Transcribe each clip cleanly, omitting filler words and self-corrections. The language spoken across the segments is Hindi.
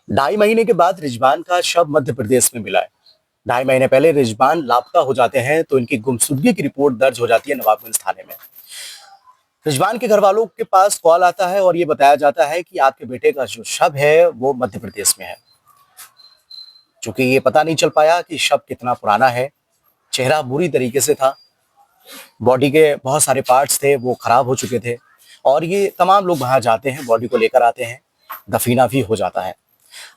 2.5 महीने के बाद रिजवान का शव मध्य प्रदेश में मिला है। 2.5 महीने पहले रिजवान लापता हो जाते हैं तो इनकी गुमशुदगी की रिपोर्ट दर्ज हो जाती है नवाबगंज थाने में। रिजवान के घर वालों के पास कॉल आता है और ये बताया जाता है कि आपके बेटे का जो शव है वो मध्य प्रदेश में है। चूंकि ये पता नहीं चल पाया कि शव कितना पुराना है, चेहरा बुरी तरीके से था, बॉडी के बहुत सारे पार्ट्स थे वो खराब हो चुके थे और ये तमाम लोग वहां जाते हैं, बॉडी को लेकर आते हैं, दफीना भी हो जाता है।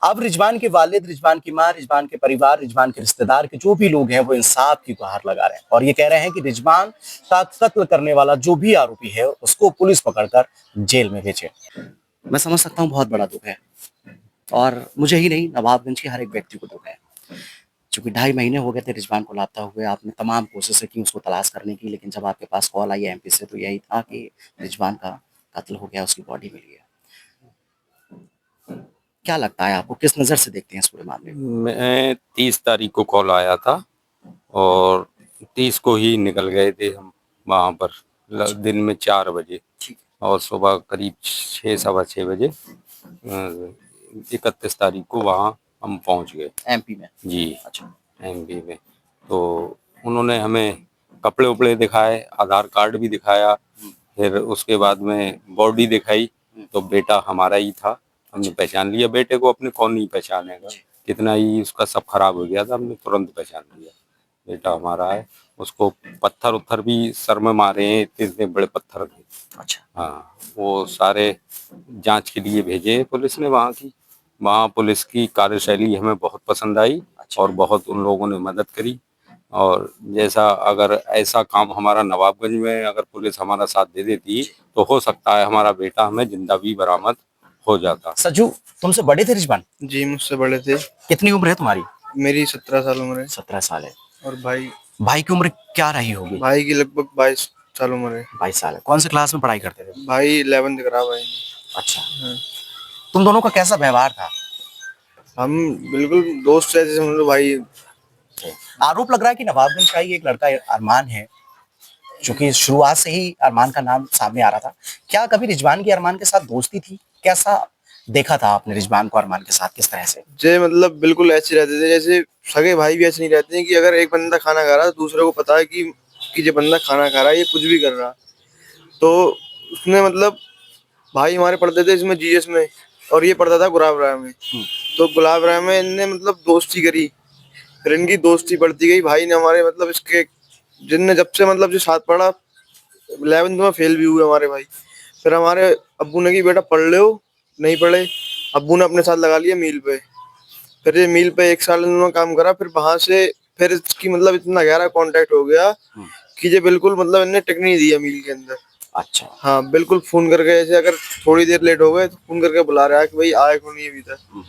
अब रिजवान के वालिद, रिजवान की मां, रिजवान के परिवार, रिजवान के रिश्तेदार के जो भी लोग हैं वो इंसाफ की गुहार लगा रहे हैं और ये कह रहे हैं कि रिजवान का कत्ल करने वाला जो भी आरोपी है उसको पुलिस पकड़कर जेल में भेजे। मैं समझ सकता हूँ बहुत बड़ा दुख है और मुझे ही नहीं, नवाबगंज के हर एक व्यक्ति को दुख है। चूंकि 2.5 महीने हो गए थे रिजवान को लापता हुए, आपने तमाम कोशिशें की उसको तलाश करने की, लेकिन जब आपके पास कॉल आई एमपी से तो यही था कि रिजवान का कत्ल हो गया, उसकी बॉडी मिली है। क्या लगता है आपको, किस नज़र से देखते हैं इस पूरे मामले को? मैं 30 तारीख को कॉल आया था और 30 को ही निकल गए थे हम वहाँ पर दिन में 4 बजे और सुबह करीब 6 सवा 6 बजे 31 तारीख को वहाँ हम पहुँच गए एमपी में? जी। अच्छा। एमपी में तो उन्होंने हमें कपड़े उपड़े दिखाए, आधार कार्ड भी दिखाया, फिर उसके बाद में बॉडी दिखाई तो बेटा हमारा ही था। हमने पहचान लिया बेटे को, अपने कौन नहीं पहचानेगा, कितना ही उसका सब खराब हो गया था, हमने तुरंत पहचान लिया बेटा हमारा है। उसको पत्थर उत्थर भी सर में मारे हैं, इतने इतने बड़े पत्थर थे। अच्छा। हाँ, वो सारे जांच के लिए भेजे हैं पुलिस ने वहाँ की। वहाँ पुलिस की कार्यशैली हमें बहुत पसंद आई और बहुत उन लोगों ने मदद करी। और जैसा अगर ऐसा काम हमारा नवाबगंज में अगर पुलिस हमारा साथ दे देती तो हो सकता है हमारा बेटा हमें जिंदा भी बरामद हो जाता। सज्जू, तुमसे बड़े थे रिजवान? जी, मुझसे बड़े थे। कितनी उम्र है तुम्हारी? मेरी 17 साल उम्र है। 17 साल है। और भाई भाई की उम्र क्या रही होगी? भाई की लगभग 22 साल उम्र है। 22 साल है। कौन सी क्लास में पढ़ाई करते थे? भाई 11th करा भाई ने। अच्छा। हाँ। तुम दोनों का कैसा व्यवहार था? हम बिल्कुल दोस्त जैसे समझ लो भाई। आरोप लग रहा है कि नवाबगंज का ही एक लड़का अरमान है, चूंकि शुरुआत से ही अरमान का नाम सामने आ रहा था। क्या कभी रिजवान की अरमान के साथ दोस्ती थी? कैसा देखा था आपने रिजवान को अरमान के साथ, किस तरह से? जे मतलब बिल्कुल ऐसे रहते थे जैसे सगे भाई भी ऐसे नहीं रहते हैं कि अगर एक बंदा खाना खा रहा है तो दूसरे को पता है कि ये बंदा खाना खा रहा है, ये कुछ भी कर रहा। तो उसने मतलब भाई हमारे पढ़ते थे इसमें जीएस में और ये पढ़ता था गुलाब राय में। तो गुलाब राय में इनने मतलब दोस्ती करी, फिर इनकी दोस्ती बढ़ती गई। भाई ने हमारे मतलब इसके जिनने जब से मतलब जो साथ पढ़ा 11th में फेल भी हुए हमारे भाई। फिर हमारे अब्बू ने कि बेटा पढ़ लो, नहीं पढ़े, अब्बू ने अपने साथ लगा लिया मील पे। फिर ये मील पे 1 साल इन्होंने काम करा, फिर वहां से फिर इसकी मतलब इतना गहरा कांटेक्ट हो गया कि ये बिल्कुल मतलब इनने टिक नहीं दिया मील के अंदर। अच्छा। हाँ बिल्कुल, फोन करके ऐसे अगर थोड़ी देर लेट हो गए तो फोन करके बुला रहा है कि भाई आए क्यों नहीं अभी तक।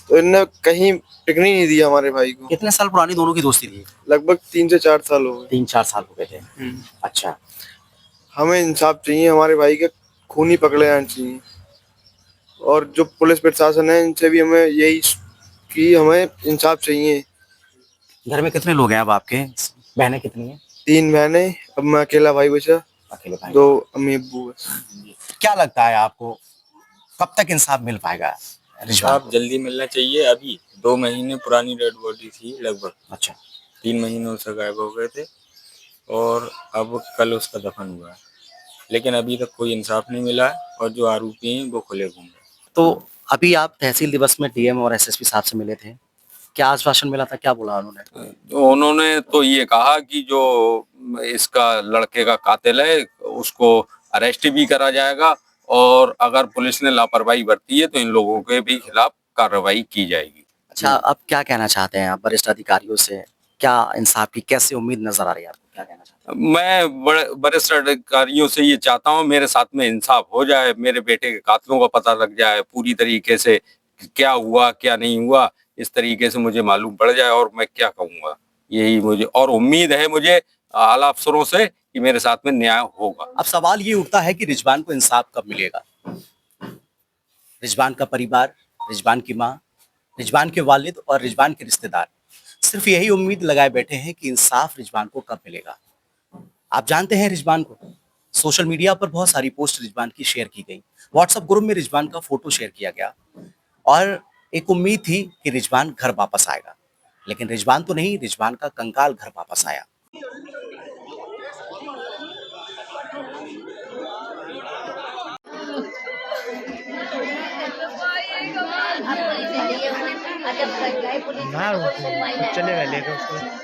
तो इनने कहीं टिकने नहीं दिया हमारे भाई को। कितने साल पुरानी दोनों की दोस्ती थी? लगभग 3 से 4 साल हो गए। 3-4 साल हो गए थे। अच्छा। हमें इंसाफ चाहिए, हमारे भाई के खूनी पकड़े जाने चाहिए। और जो पुलिस प्रशासन है इनसे भी हमें यही कि हमें इंसाफ चाहिए। घर में कितने लोग हैं अब आपके? बहनें कितनी हैं? 3 बहनें, अब मैं अकेला भाई बचा। अकेले भाई। 2 अम्मी अब्बू बस। क्या लगता है आपको, कब तक इंसाफ मिल पाएगा रिजवान इंसाफ को? जल्दी मिलना चाहिए। अभी 2 महीने पुरानी डेड बॉडी थी लगभग। अच्छा। 3 महीनों से गायब हो गए थे और अब कल उसका दफन हुआ है, लेकिन अभी तक कोई इंसाफ नहीं मिला है और जो आरोपी हैं वो खुले घूम रहे हैं। तो अभी आप तहसील दिवस में डीएम और एसएसपी साहब से मिले थे, क्या आश्वासन मिला था, क्या बोला उन्होंने? तो उन्होंने तो ये कहा कि जो इसका लड़के का कातिल है उसको अरेस्ट भी करा जाएगा और अगर पुलिस ने लापरवाही बरती है तो इन लोगों के भी खिलाफ कार्रवाई की जाएगी। अच्छा, अब क्या कहना चाहते हैं आप वरिष्ठ अधिकारियों से? क्या इंसाफ की कैसे उम्मीद नजर आ रही है आपको, क्या कहना चाहते हैं? मैं वरिष्ठ अधिकारियों से ये चाहता हूँ मेरे साथ में इंसाफ हो जाए, मेरे बेटे के कातिलों का पता लग जाए पूरी तरीके से, क्या हुआ क्या नहीं हुआ इस तरीके से मुझे मालूम पड़ जाए और मैं क्या कहूँगा। यही मुझे और उम्मीद है मुझे आला अफसरों से कि मेरे साथ में न्याय होगा। अब सवाल ये उठता है कि रिजवान को इंसाफ कब मिलेगा? रिजवान का परिवार, रिजवान की माँ, रिजवान के वालिद और रिजवान के रिश्तेदार सिर्फ यही उम्मीद लगाए बैठे हैं कि इंसाफ रिजवान को कब मिलेगा। आप जानते हैं रिजवान को, सोशल मीडिया पर बहुत सारी पोस्ट रिजवान की शेयर की गई, व्हाट्सएप ग्रुप में रिजवान का फोटो शेयर किया गया और एक उम्मीद थी कि रिजवान घर वापस आएगा, लेकिन रिजवान तो नहीं, रिजवान का कंकाल घर वापस आया। ना वो चलेगा लेकर उसको